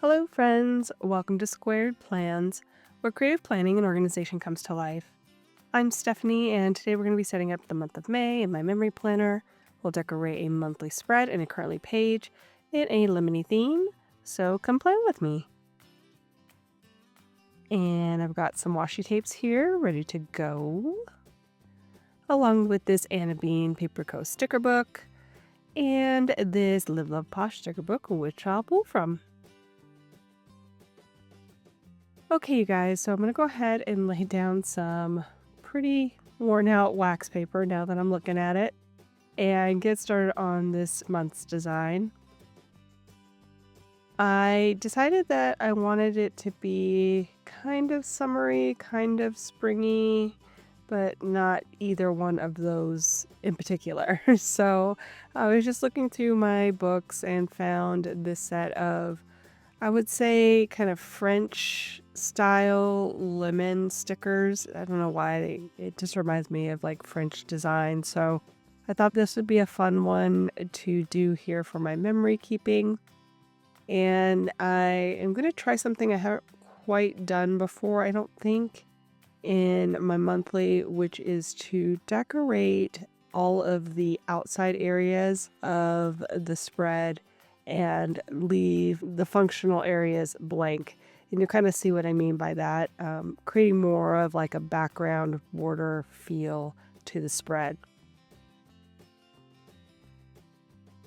Hello, friends. Welcome to Squared Plans, where creative planning and organization comes to life. I'm Stephanie, and today we're going to be setting up the month of May in my memory planner. We'll decorate a monthly spread and a currently page in a lemony theme, so come plan with me. And I've got some washi tapes here ready to go, along with this Anna Bean Paper Co. sticker book and this Live Love Posh sticker book, which I'll pull from. Okay, you guys, so I'm going to go ahead and lay down some pretty worn out wax paper now that I'm looking at it and get started on this month's design. I decided that I wanted it to be kind of summery, kind of springy, but not either one of those in particular. So I was just looking through my books and found this set of, I would say, kind of French style lemon stickers. I don't know why, it just reminds me of like French design. So I thought this would be a fun one to do here for my memory keeping. And I am going to try something I haven't quite done before, I don't think, in my monthly, which is to decorate all of the outside areas of the spread and leave the functional areas blank. And you kind of see what I mean by that, creating more of like a background border feel to the spread.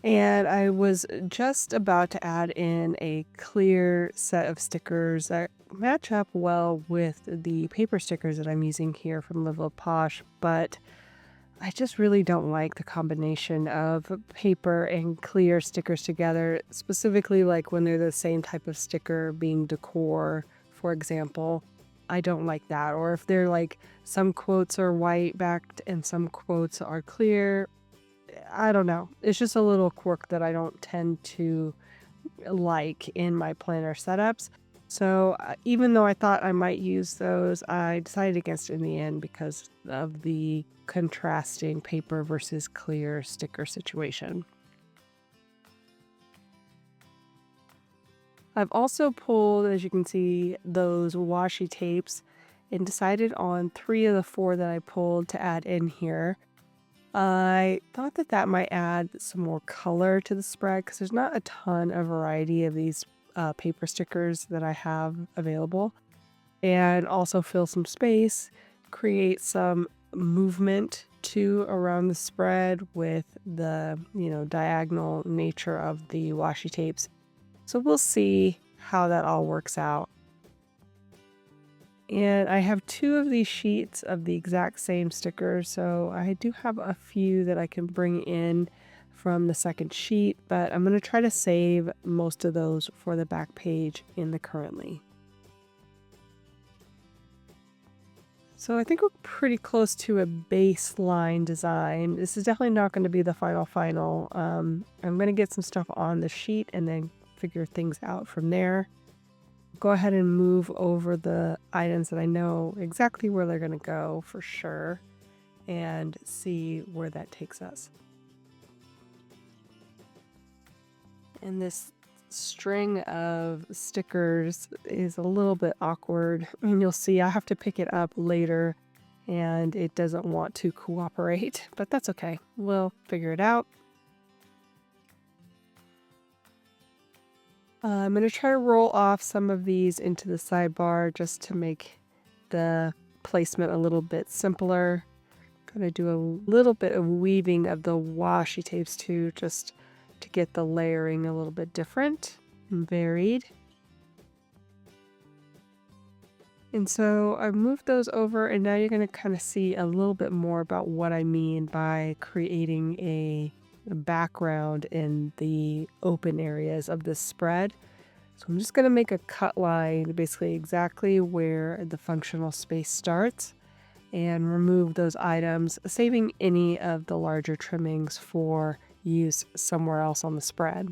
And I was just about to add in a clear set of stickers that match up well with the paper stickers that I'm using here from Live Love Posh, but I just really don't like the combination of paper and clear stickers together, specifically like when they're the same type of sticker being decor, for example. I don't like that. Or if they're like some quotes are white backed and some quotes are clear. I don't know. It's just a little quirk that I don't tend to like in my planner setups. So even though I thought I might use those, I decided against it in the end because of the contrasting paper versus clear sticker situation. I've also pulled, as you can see, those washi tapes and decided on 3 of the 4 that I pulled to add in here. I thought that that might add some more color to the spread because there's not a ton of variety of these paper stickers that I have available, and also fill some space, create some movement too around the spread with the, diagonal nature of the washi tapes. So we'll see how that all works out. And I have 2 of these sheets of the exact same sticker, so I do have a few that I can bring in from the second sheet, but I'm going to try to save most of those for the back page in the currently. So I think we're pretty close to a baseline design. This is definitely not going to be the final. I'm going to get some stuff on the sheet and then figure things out from there. Go ahead and move over the items that I know exactly where they're going to go for sure and see where that takes us. And this string of stickers is a little bit awkward, and you'll see I have to pick it up later and it doesn't want to cooperate, but that's okay. We'll figure it out. I'm going to try to roll off some of these into the sidebar just to make the placement a little bit simpler. Going to do a little bit of weaving of the washi tapes too, just to get the layering a little bit different and varied. And so I've moved those over, and now you're going to kind of see a little bit more about what I mean by creating a background in the open areas of this spread. So I'm just going to make a cut line basically exactly where the functional space starts and remove those items, saving any of the larger trimmings for use somewhere else on the spread.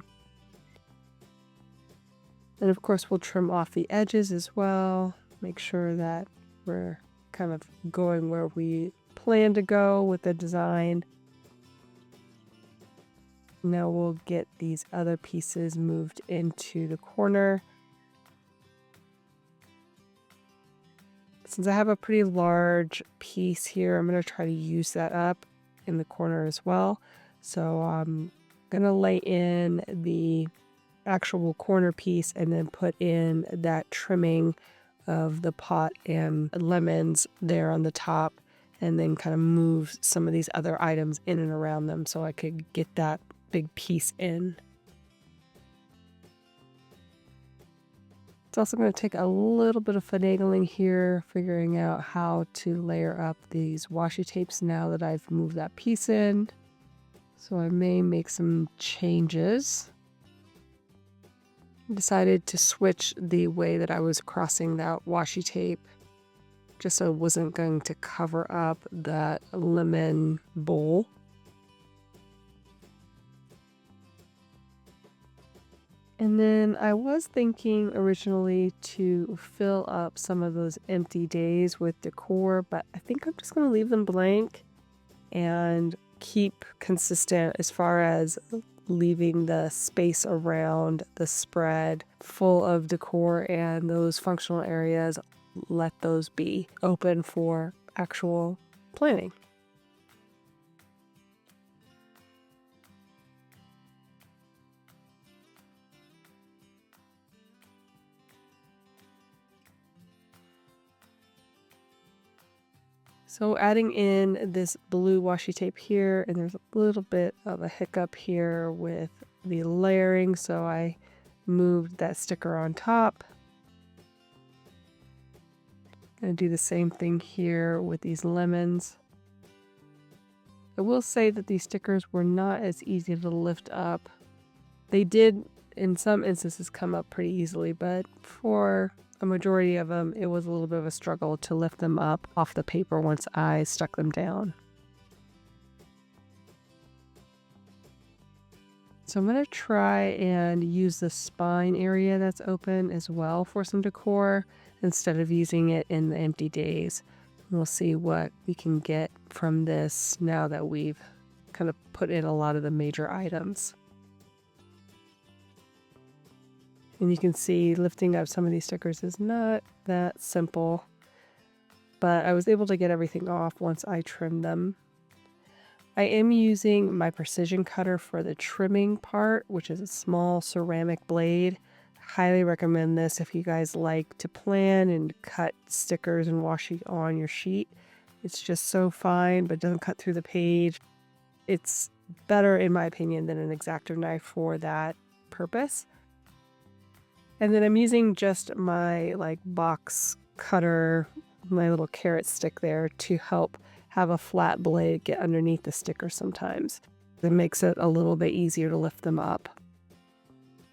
And of course we'll trim off the edges as well, make sure that we're kind of going where we plan to go with the design. Now we'll get these other pieces moved into the corner Since I have a pretty large piece here, I'm going to try to use that up in the corner as well. So I'm going to lay in the actual corner piece and then put in that trimming of the pot and lemons there on the top, and then kind of move some of these other items in and around them so I could get that big piece in. It's also going to take a little bit of finagling here, figuring out how to layer up these washi tapes now that I've moved that piece in. So I may make some changes. Decided to switch the way that I was crossing that washi tape, just so it wasn't going to cover up that lemon bowl. And then I was thinking originally to fill up some of those empty days with decor, but I think I'm just going to leave them blank and keep consistent as far as leaving the space around the spread full of decor, and those functional areas, let those be open for actual planning. So adding in this blue washi tape here, and there's a little bit of a hiccup here with the layering, so I moved that sticker on top. Gonna do the same thing here with these lemons. I will say that these stickers were not as easy to lift up. They did, in some instances, come up pretty easily, but for a majority of them, it was a little bit of a struggle to lift them up off the paper once I stuck them down. So I'm going to try and use the spine area that's open as well for some decor instead of using it in the empty days. We'll see what we can get from this now that we've kind of put in a lot of the major items. And you can see lifting up some of these stickers is not that simple, but I was able to get everything off once I trimmed them. I am using my precision cutter for the trimming part, which is a small ceramic blade. Highly recommend this if you guys like to plan and cut stickers and washi on your sheet. It's just so fine, but doesn't cut through the page. It's better, in my opinion, than an X-Acto knife for that purpose. And then I'm using just my box cutter, my little carrot stick there, to help have a flat blade get underneath the sticker sometimes. It makes it a little bit easier to lift them up.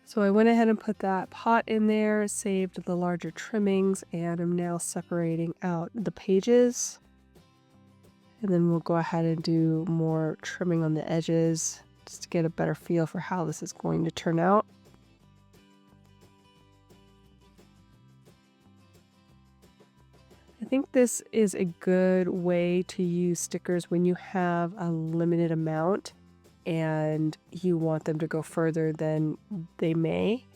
So I went ahead and put that pot in there, saved the larger trimmings, and I'm now separating out the pages. And then we'll go ahead and do more trimming on the edges just to get a better feel for how this is going to turn out. I think this is a good way to use stickers when you have a limited amount and you want them to go further than they may.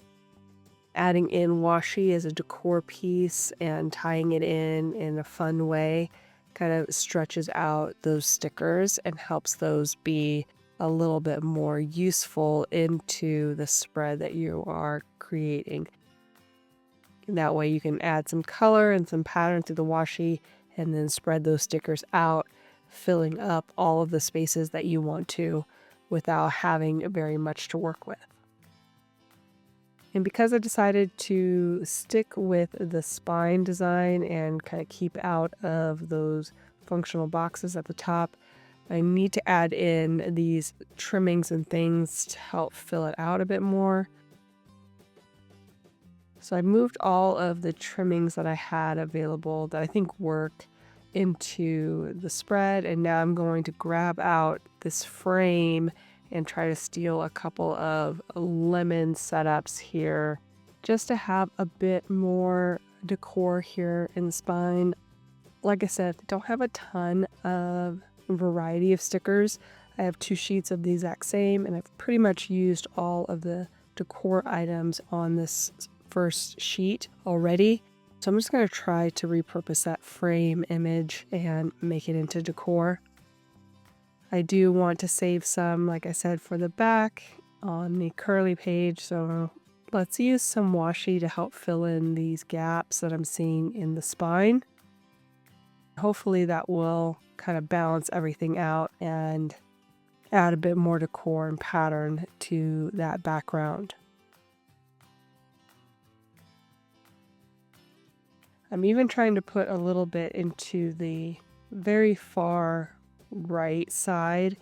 Adding in washi as a decor piece and tying it in a fun way kind of stretches out those stickers and helps those be a little bit more useful into the spread that you are creating. That way you can add some color and some pattern to the washi and then spread those stickers out, filling up all of the spaces that you want to without having very much to work with. And because I decided to stick with the spine design and kind of keep out of those functional boxes at the top, I need to add in these trimmings and things to help fill it out a bit more. So I moved all of the trimmings that I had available that I think worked into the spread, and now I'm going to grab out this frame and try to steal a couple of lemon setups here just to have a bit more decor here in the spine. Like I said, I don't have a ton of variety of stickers. I have 2 sheets of the exact same, and I've pretty much used all of the decor items on this first sheet already. So I'm just going to try to repurpose that frame image and make it into decor. I do want to save some, like I said, for the back on the curly page. So let's use some washi to help fill in these gaps that I'm seeing in the spine. Hopefully that will kind of balance everything out and add a bit more decor and pattern to that background. I'm even trying to put a little bit into the very far right side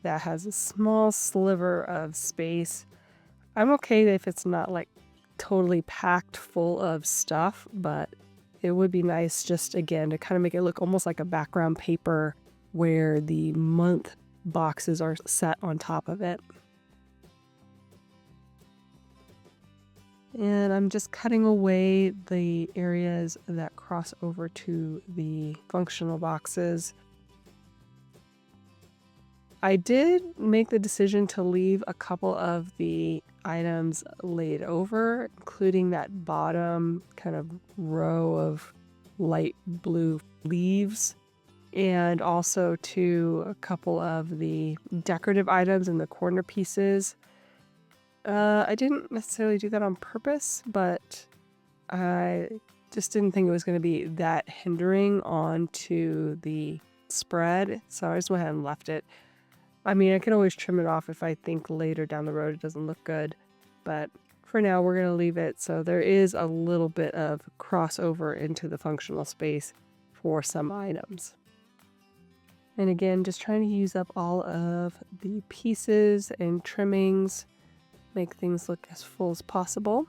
that has a small sliver of space. I'm okay if it's not like totally packed full of stuff, but it would be nice just again to kind of make it look almost like a background paper where the month boxes are set on top of it. And I'm just cutting away the areas that cross over to the functional boxes. I did make the decision to leave a couple of the items laid over, including that bottom kind of row of light blue leaves, and also to a couple of the decorative items in the corner pieces. I didn't necessarily do that on purpose, but I just didn't think it was going to be that hindering onto the spread, so I just went ahead and left it. I mean, I can always trim it off if I think later down the road it doesn't look good, but for now we're going to leave it so there is a little bit of crossover into the functional space for some items. And again, just trying to use up all of the pieces and trimmings, make things look as full as possible.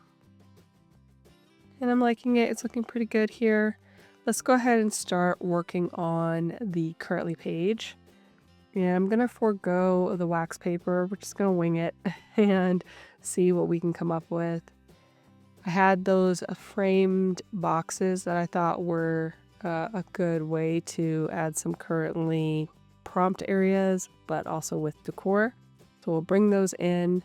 And I'm liking it. It's looking pretty good here. Let's go ahead and start working on the curly page. Yeah, I'm going to forego the wax paper. We're just going to wing it and see what we can come up with. I had those framed boxes that I thought were a good way to add some currently prompt areas, but also with decor. So we'll bring those in.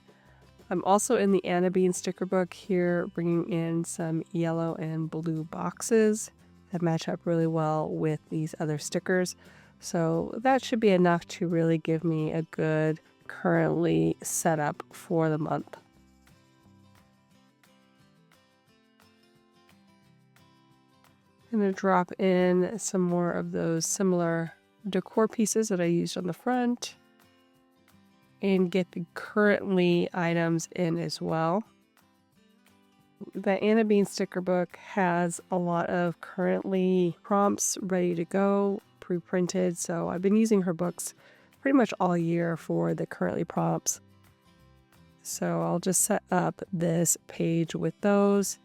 I'm also in the Anna Bean sticker book here, bringing in some yellow and blue boxes that match up really well with these other stickers. So that should be enough to really give me a good currently setup for the month. I'm going to drop in some more of those similar decor pieces that I used on the front and get the currently items in as well. The Anna Bean sticker book has a lot of currently prompts ready to go, pre-printed, so I've been using her books pretty much all year for the currently prompts. So I'll just set up this page with those.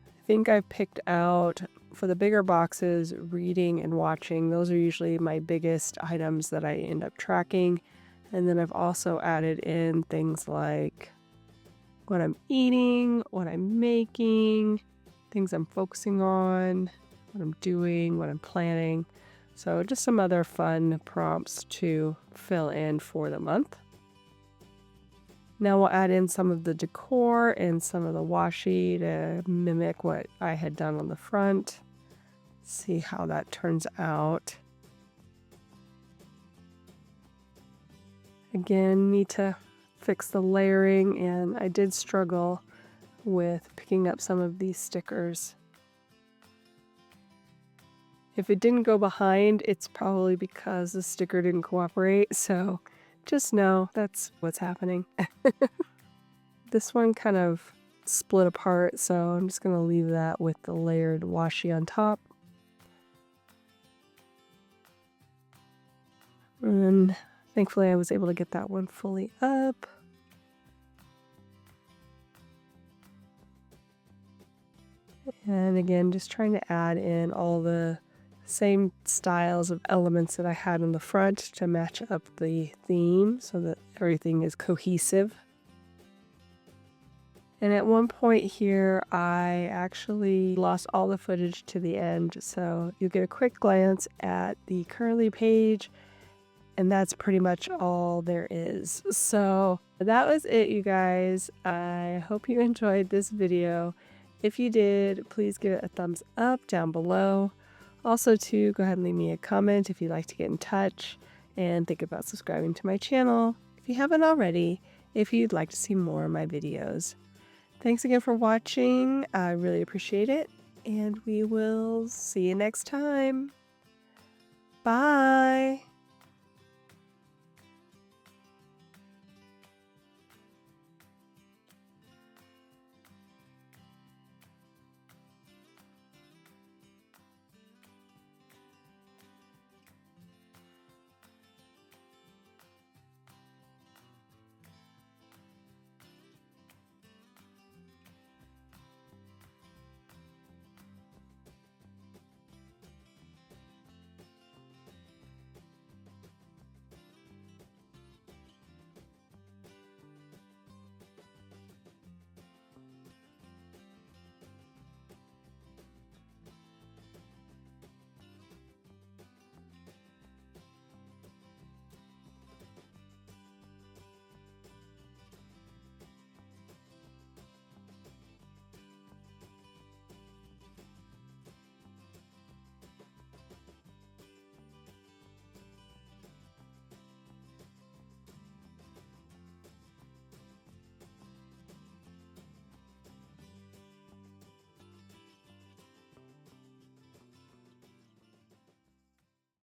I think I've picked out, for the bigger boxes, reading and watching. Those are usually my biggest items that I end up tracking. And then I've also added in things like what I'm eating, what I'm making, things I'm focusing on, what I'm doing, what I'm planning. So just some other fun prompts to fill in for the month. Now we'll add in some of the decor and some of the washi to mimic what I had done on the front. See how that turns out. Again, need to fix the layering, and I did struggle with picking up some of these stickers. If it didn't go behind, it's probably because the sticker didn't cooperate, so just know that's what's happening. This one kind of split apart, so I'm just going to leave that with the layered washi on top. And thankfully I was able to get that one fully up. And again, just trying to add in all the same styles of elements that I had in the front to match up the theme so that everything is cohesive. And at one point here, I actually lost all the footage to the end, so you get a quick glance at the curly page, and that's pretty much all there is. So that was it, you guys. I hope you enjoyed this video. If you did, please give it a thumbs up down below. Also, too, go ahead and leave me a comment if you'd like to get in touch, and think about subscribing to my channel if you haven't already, if you'd like to see more of my videos. Thanks again for watching. I really appreciate it, and we will see you next time. Bye!